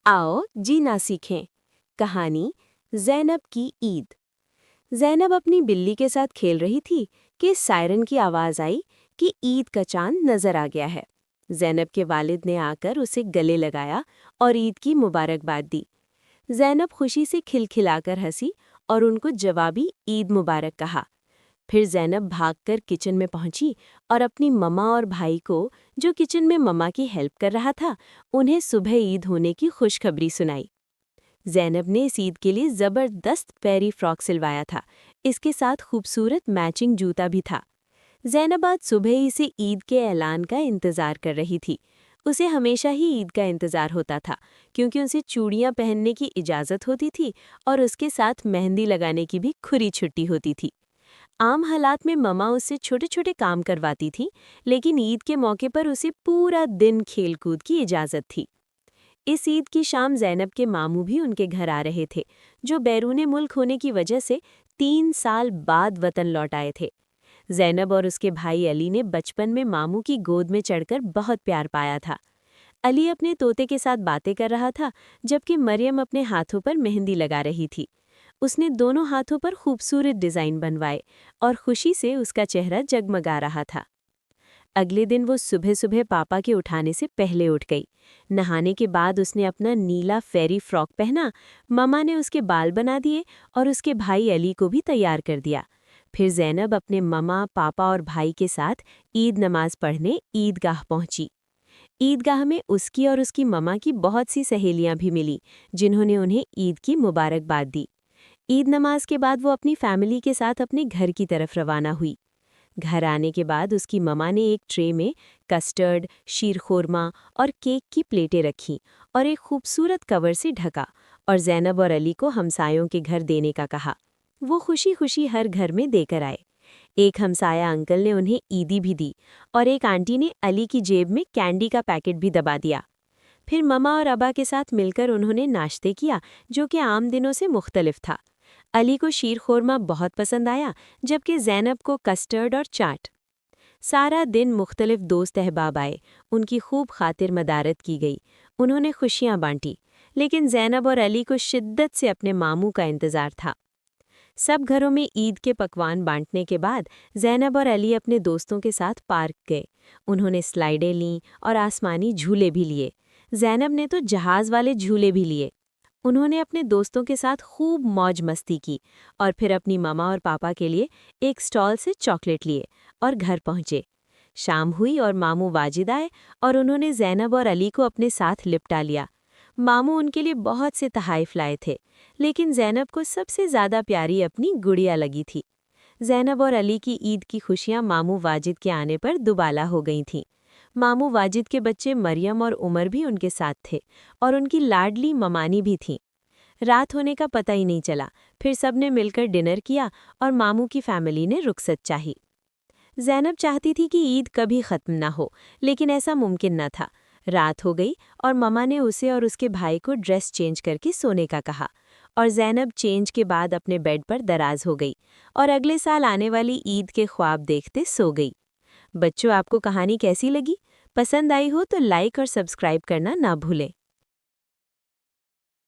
आओ जीना सीखें। कहानी ज़ैनब की ईद। ज़ैनब अपनी बिल्ली के साथ खेल रही थी कि सायरन की आवाज़ आई कि ईद का चांद नज़र आ गया है। ज़ैनब के वालिद ने आकर उसे गले लगाया और ईद की मुबारकबाद दी। ज़ैनब खुशी से खिलखिलाकर हंसी और उनको जवाबी ईद मुबारक कहा। फिर ज़ैनब भागकर किचन में पहुंची और अपनी मम्मा और भाई को, जो किचन में मम्मा की हेल्प कर रहा था, उन्हें सुबह ईद होने की खुशखबरी सुनाई। ज़ैनब ने इस ईद के लिए ज़बरदस्त फेरी फ्रॉक सिलवाया था। इसके साथ खूबसूरत मैचिंग जूता भी था। ज़ैनब आज सुबह ही से ईद के ऐलान का इंतज़ार कर रही थी। उसे हमेशा ही ईद का इंतज़ार होता था, क्योंकि उसे चूड़ियाँ पहनने की इजाज़त होती थी और उसके साथ मेहंदी लगाने की भी खुली छुट्टी होती थी। आम हालात में ममा उससे छोटे छोटे काम करवाती थी, लेकिन ईद के मौके पर उसे पूरा दिन खेलकूद की इजाज़त थी। इस ईद की शाम ज़ैनब के मामू भी उनके घर आ रहे थे, जो बैरूने मुल्क होने की वजह से 3 साल बाद वतन लौट आए थे। ज़ैनब और उसके भाई अली ने बचपन में मामू की गोद में चढ़कर बहुत प्यार पाया था। अली अपने तोते के साथ बातें कर रहा था, जबकि मरियम अपने हाथों पर मेहंदी लगा रही थी। उसने दोनों हाथों पर खूबसूरत डिज़ाइन बनवाए और खुशी से उसका चेहरा जगमगा रहा था। अगले दिन वो सुबह सुबह पापा के उठाने से पहले उठ गई। नहाने के बाद उसने अपना नीला फेरी फ्रॉक पहना, ममा ने उसके बाल बना दिए और उसके भाई अली को भी तैयार कर दिया। फिर ज़ैनब अपने ममा, पापा और भाई के साथ ईद नमाज पढ़ने ईदगाह पहुंची। ईदगाह में उसकी और उसकी ममा की बहुत सी सहेलियां भी मिली, जिन्होंने उन्हें ईद की मुबारकबाद दी। ईद नमाज के बाद वो अपनी फैमिली के साथ अपने घर की तरफ रवाना हुई। घर आने के बाद उसकी ममा ने एक ट्रे में कस्टर्ड, शीरखोरमा और केक की प्लेटें रखीं और एक खूबसूरत कवर से ढका और ज़ैनब और अली को हमसायों के घर देने का कहा। वो खुशी खुशी हर घर में देकर आए। एक हमसाया अंकल ने उन्हें ईदी भी दी और एक आंटी ने अली की जेब में कैंडी का पैकेट भी दबा दिया। फिर ममा और अबा के साथ मिलकर उन्होंने नाश्ते किया, जो कि आम दिनों से मुख्तलिफ था। अली को शीरखोरमा बहुत पसंद आया, जबकि ज़ैनब को कस्टर्ड और चाट। सारा दिन मुख्तलिफ दोस्त अहबाब आए, उनकी खूब खातिर मदारत की गई। उन्होंने खुशियां बांटी, लेकिन ज़ैनब और अली को शिद्दत से अपने मामू का इंतज़ार था। सब घरों में ईद के पकवान बांटने के बाद ज़ैनब और अली अपने दोस्तों के साथ पार्क गए। उन्होंने स्लाइडें लीं और आसमानी झूले भी लिए। ज़ैनब ने तो जहाज़ वाले झूले भी लिए। उन्होंने अपने दोस्तों के साथ खूब मौज मस्ती की और फिर अपनी ममा और पापा के लिए एक स्टॉल से चॉकलेट लिए और घर पहुंचे। शाम हुई और मामू वाजिद आए और उन्होंने ज़ैनब और अली को अपने साथ लिपटा लिया। मामू उनके लिए बहुत से तहाइफ लाए थे, लेकिन ज़ैनब को सबसे ज़्यादा प्यारी अपनी गुड़िया लगी थी। ज़ैनब और अली की ईद की खुशियां मामू वाजिद के आने पर दुबाला हो गई थीं। मामू वाजिद के बच्चे मरियम और उमर भी उनके साथ थे और उनकी लाडली ममानी भी थीं। रात होने का पता ही नहीं चला। फिर सबने मिलकर डिनर किया और मामू की फैमिली ने रुखसत चाही। ज़ैनब चाहती थी कि ईद कभी ख़त्म ना हो, लेकिन ऐसा मुमकिन न था। रात हो गई और ममा ने उसे और उसके भाई को ड्रेस चेंज करके सोने का कहा और ज़ैनब चेंज के बाद अपने बेड पर दराज हो गई और अगले साल आने वाली ईद के ख्वाब देखते सो गई। बच्चों, आपको कहानी कैसी लगी? पसंद आई हो तो लाइक और सब्सक्राइब करना ना भूलें।